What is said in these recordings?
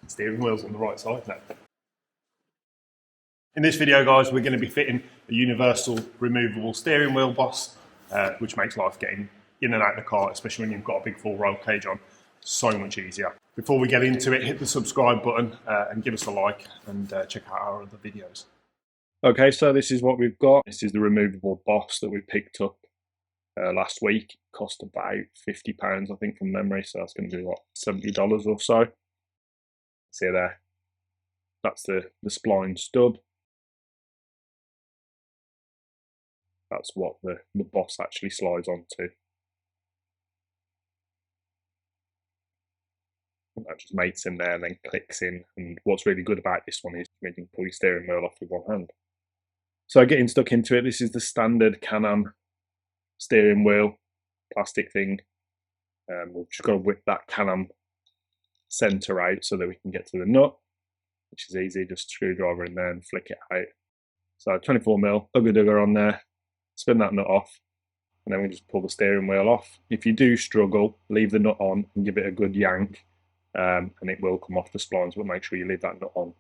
The steering wheel's on the right side now. In this video, guys, we're going to be fitting a universal removable steering wheel boss, which makes life getting in and out of the car, especially when you've got a big full roll cage on, so much easier. Before we get into it, hit the subscribe button and give us a like, and check out our other videos. Okay, so this is what we've got. This is the removable boss that we picked up last week. It cost about £50, I think, from memory, so that's going to be, what, $70 or so. See there, that's the spline stub. That's what the boss actually slides onto. And that just mates in there and then clicks in. And what's really good about this one is you can pull your steering wheel off with one hand. So getting stuck into it, this is the standard Can-Am steering wheel, plastic thing. We've just got to whip that Can-Am centre out so that we can get to the nut, which is easy, just screwdriver in there and flick it out. So 24mm, ugger on there, spin that nut off, and then we just pull the steering wheel off. If you do struggle, leave the nut on and give it a good yank, and it will come off the splines, but make sure you leave that nut on.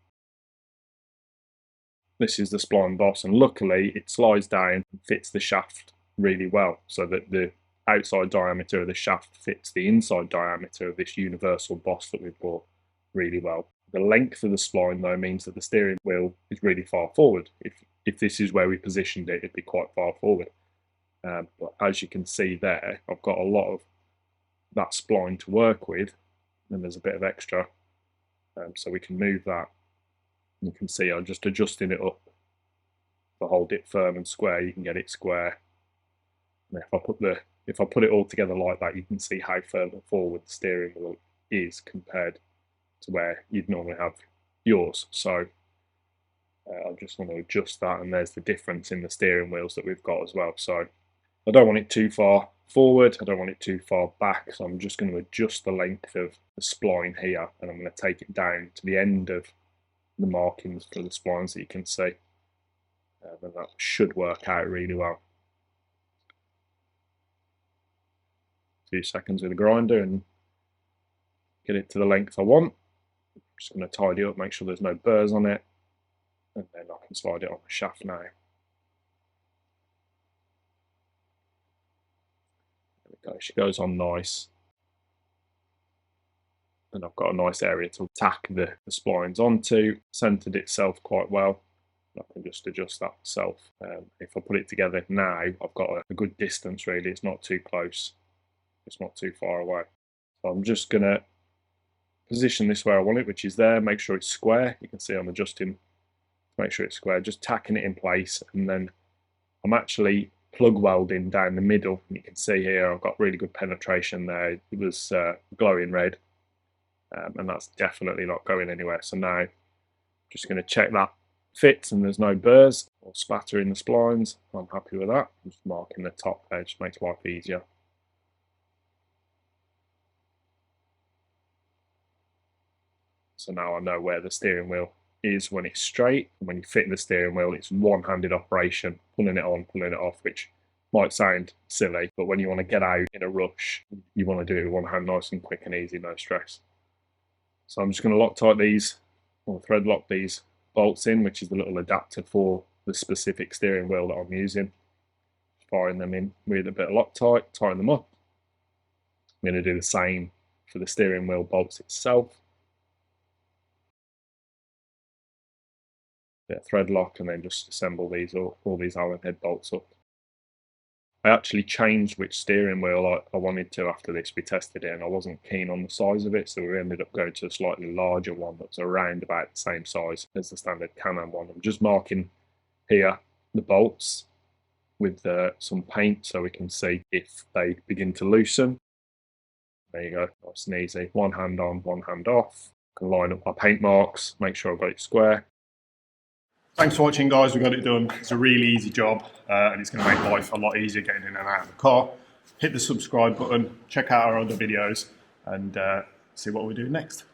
This is the spline boss, and luckily it slides down and fits the shaft really well, so that the outside diameter of the shaft fits the inside diameter of this universal boss that we've bought really well. The length of the spline, though, means that the steering wheel is really far forward. If this is where we positioned it, it'd be quite far forward. But as you can see there, I've got a lot of that spline to work with, and there's a bit of extra, so we can move that. You can see I'm just adjusting it up to hold it firm and square. You can get it square. And if I put it all together like that, you can see how further forward the steering wheel is compared to where you'd normally have yours. So I just want to adjust that, and there's the difference in the steering wheels that we've got as well. So I don't want it too far forward, I don't want it too far back, so I'm just going to adjust the length of the spline here, and I'm going to take it down to the end of the markings for the splines that you can see, and that should work out really well. 2 seconds with the grinder and get it to the length I want. I'm just going to tidy up, make sure there's no burrs on it, and then I can slide it on the shaft now. There we go, she goes on nice. And I've got a nice area to tack the splines onto, centered itself quite well. I can just adjust that myself. If I put it together now, I've got a good distance really, it's not too close, it's not too far away. So I'm just going to position this where I want it, which is there, make sure it's square. You can see I'm adjusting to make sure it's square, just tacking it in place, and then I'm actually plug welding down the middle. And you can see here I've got really good penetration there. It was glowing red. And that's definitely not going anywhere. So now I'm just going to check that fits and there's no burrs or spatter in the splines. I'm happy with that. I'm just marking the top edge, makes life easier. So now I know where the steering wheel is when it's straight, and when you fit the steering wheel, it's one-handed operation, pulling it on, pulling it off, which might sound silly, but when you want to get out in a rush, you want to do it with one hand, nice and quick and easy, no stress. So I'm just going to Loctite these, or thread lock these bolts in, which is the little adapter for the specific steering wheel that I'm using. Firing them in with a bit of Loctite, tying them up. I'm going to do the same for the steering wheel bolts itself. Bit of thread lock, and then just assemble these, all these Allen head bolts up. I actually changed which steering wheel I wanted to after this. We tested it and I wasn't keen on the size of it, so we ended up going to a slightly larger one that's around about the same size as the standard Can-Am one. I'm just marking here the bolts with some paint so we can see if they begin to loosen. There you go, nice and easy. One hand on, one hand off. I can line up my paint marks, make sure I've got it square. Thanks for watching, guys. We got it done. It's a really easy job, and it's going to make life a lot easier getting in and out of the car. Hit the subscribe button, check out our other videos, and see what we do next.